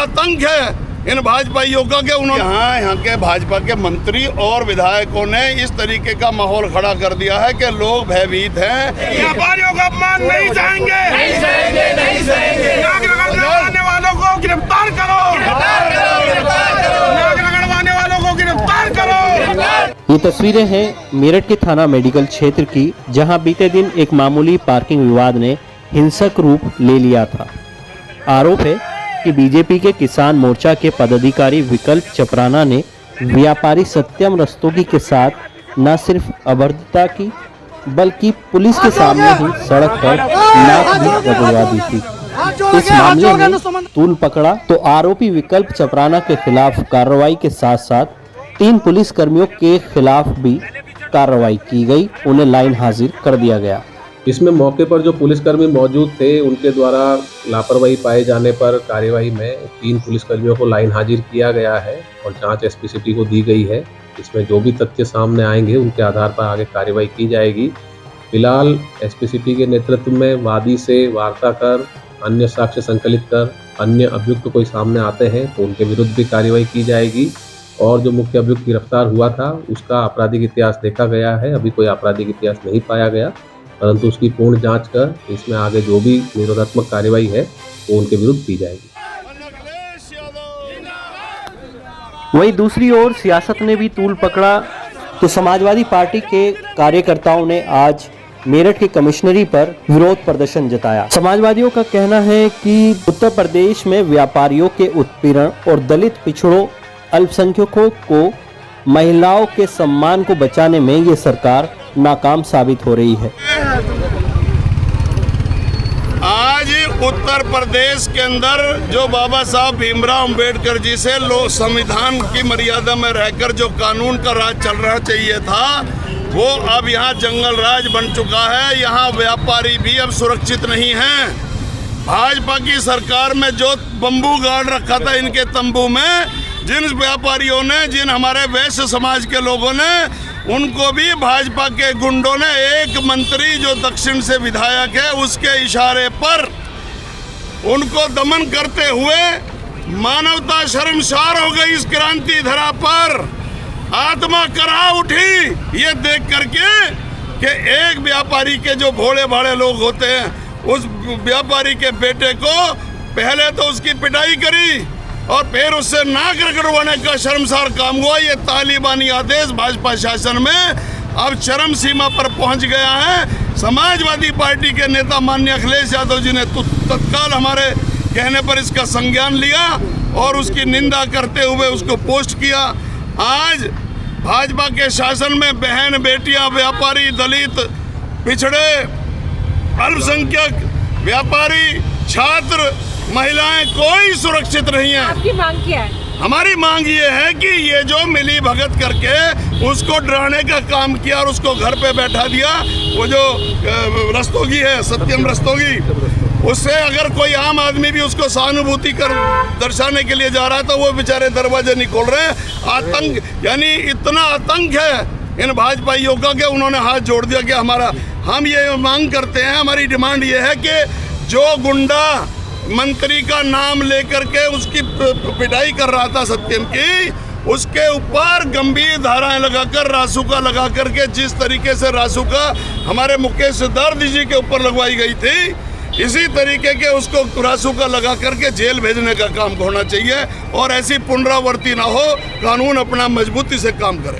आतंक है इन भाजपाइयों का कि उन्होंने यहाँ के भाजपा के मंत्री और विधायकों ने इस तरीके का माहौल खड़ा कर दिया है कि लोग भयभीत हैं। व्यापारियों का अपमान नहीं सहेंगे, नहीं सहेंगे, नहीं सहेंगे। नाक रगड़ने वालों को गिरफ्तार करो, नाक रगड़वाने वालों को गिरफ्तार करो। ये तस्वीरें हैं मेरठ के थाना मेडिकल क्षेत्र की, जहां बीते दिन एक मामूली पार्किंग विवाद ने हिंसक रूप ले लिया था। आरोप है कि बीजेपी के किसान मोर्चा के पदाधिकारी विकल्प चपराना ने व्यापारी सत्यम रस्तोगी के साथ न सिर्फ अभद्रता की बल्कि पुलिस के सामने ही सड़क पर नाक भी रगड़वा दी थी। इस मामले में तूल पकड़ा तो आरोपी विकल्प चपराना के खिलाफ कार्रवाई के साथ साथ 3 पुलिस कर्मियों के खिलाफ भी कार्रवाई की गई, उन्हें लाइन हाजिर कर दिया गया। इसमें मौके पर जो पुलिसकर्मी मौजूद थे उनके द्वारा लापरवाही पाए जाने पर कार्यवाही में 3 पुलिसकर्मियों को लाइन हाजिर किया गया है और जांच एसपी सिटी को दी गई है। इसमें जो भी तथ्य सामने आएंगे उनके आधार पर आगे कार्यवाही की जाएगी। फिलहाल एसपी सिटी के नेतृत्व में वादी से वार्ता कर अन्य साक्ष्य संकलित कर अन्य अभियुक्त कोई सामने आते हैं तो उनके विरुद्ध भी कार्यवाही की जाएगी। और जो मुख्य अभियुक्त गिरफ्तार हुआ था उसका आपराधिक इतिहास देखा गया है, अभी कोई आपराधिक इतिहास नहीं पाया गया, परंतु उसकी पूर्ण जांच कर इसमें आगे जो भी निरोधात्मक कार्रवाई है वो उनके विरुद्ध की जाएगी। वहीं दूसरी ओर सियासत ने भी तूल पकड़ा तो समाजवादी पार्टी के कार्यकर्ताओं ने आज मेरठ के कमिश्नरी पर विरोध प्रदर्शन जताया। समाजवादियों का कहना है कि उत्तर प्रदेश में व्यापारियों के उत्पीड़न और दलित पिछड़ों अल्पसंख्यकों को महिलाओं के सम्मान को बचाने में ये सरकार नाकाम साबित हो रही है। आज उत्तर प्रदेश के अंदर जो बाबा साहब भीमराव अंबेडकर जी से संविधान की मर्यादा में रहकर जो कानून का राज चल रहा चाहिए था वो अब यहाँ जंगल राज बन चुका है। यहाँ व्यापारी भी अब सुरक्षित नहीं हैं। भाजपा की सरकार में जो बम्बू गाड़ रखा था इनके तंबू में, जिन व्यापारियों ने, जिन हमारे वैश्य समाज के लोगों ने, उनको भी भाजपा के गुंडों ने, एक मंत्री जो दक्षिण से विधायक है उसके इशारे पर उनको दमन करते हुए मानवता शर्मसार हो गई। इस क्रांति धरा पर आत्मा करा उठी ये देख करके कि एक व्यापारी के जो भोले भाले लोग होते हैं उस व्यापारी के बेटे को पहले तो उसकी पिटाई करी और फिर उससे नाक रगड़वाने का शर्मसार काम हुआ। ये तालिबानी आदेश भाजपा शासन में अब चरम सीमा पर पहुंच गया है। समाजवादी पार्टी के नेता माननीय अखिलेश यादव जी ने तत्काल हमारे कहने पर इसका संज्ञान लिया और उसकी निंदा करते हुए उसको पोस्ट किया। आज भाजपा के शासन में बहन बेटियां, व्यापारी, दलित, पिछड़े, अल्पसंख्यक, व्यापारी, छात्र, महिलाएं कोई सुरक्षित नहीं है। आपकी मांग क्या है? हमारी मांग ये है कि ये जो मिली भगत करके उसको डराने का काम किया और उसको घर पे बैठा दिया, वो जो रस्तोगी है, सत्यम रस्तोगी, उससे अगर कोई आम आदमी भी उसको सहानुभूति कर दर्शाने के लिए जा रहा है तो वो बेचारे दरवाजे नहीं खोल रहे हैं। आतंक, यानी इतना आतंक है इन भाजपाइयों का कि उन्होंने हाथ जोड़ दिया कि हमारा, हम ये मांग करते हैं, हमारी डिमांड ये है कि जो गुंडा मंत्री का नाम लेकर के उसकी पिटाई कर रहा था सत्यम की, उसके ऊपर गंभीर धाराएं लगाकर, रासुका लगा करके, जिस तरीके से रासुका हमारे मुकेश सिद्धार्थ जी के ऊपर लगवाई गई थी, इसी तरीके के उसको रासुका लगा करके जेल भेजने का काम होना चाहिए और ऐसी पुनरावृत्ति ना हो। कानून अपना मजबूती से काम करे।